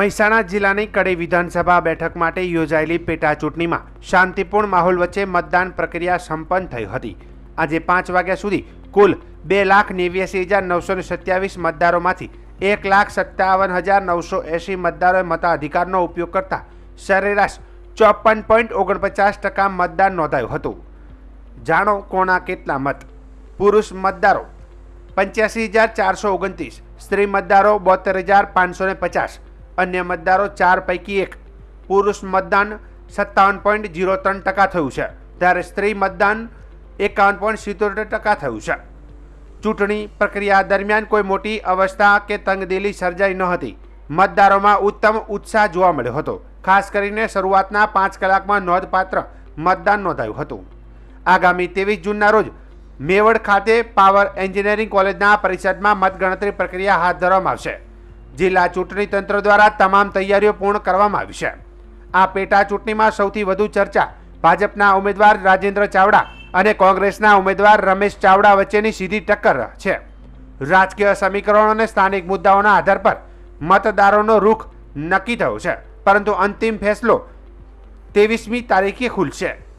મહેસાણા જિલ્લાની કડી વિધાનસભા બેઠક માટે યોજાયેલી પેટા ચૂંટણીમાં શાંતિપૂર્ણ માહોલ વચ્ચે મતદાન પ્રક્રિયા સંપન્ન થઈ હતી। આજે 5 વાગ્યા સુધી કુલ 2,89,927 મતદારોમાંથી 1,57,980 મતદારોએ મતાધિકારનો ઉપયોગ કરતા સરેરાશ 54.49% મતદાન નોંધાયું હતું। જાણો કોના કેટલા મત। પુરુષ મતદારો 85,429, સ્ત્રી મતદારો 72,550, अन्य मतदारों 4 पैकी 1। पुरुष मतदान 57.03% थयुं छे, त्यारे स्त्री मतदान 51.77% थयुं छे। चूंटणी प्रक्रिया दरमियान कोई मोटी अवस्था के तंगदिली सर्जाई न हती। मतदारों में उत्तम उत्साह जोवा मळ्यो हतो। खास करीने शरूआतना 5 कलाकमां नोंधपात्र मतदान नोंधायुं हतुं। आगामी 23 जूनना रोज मेवड खाते पावर एन्जिनियरिंग कॉलेजना परिसરમાં मतगणतरी प्रक्रिया हाथ धरवामां आवशे। जिला चूंटणी तंत्र द्वारा तमाम तैयारीओ पूर्ण करवामां आवी छे। आ पेटा चूंटणीमां सौथी वधु चर्चा भाजपना उम्मीदवार राजेन्द्र चावड़ा अने कोंग्रेसना उम्मीदवार रमेश चावड़ा वच्चेनी सीधी टक्कर छे। राजकीय समीकरणों अने स्थानिक मुद्दाओना आधार पर मतदारोनो रुख नक्की थयो छे, परंतु अंतिम फैसलो 23મી तारीखे खुलशे।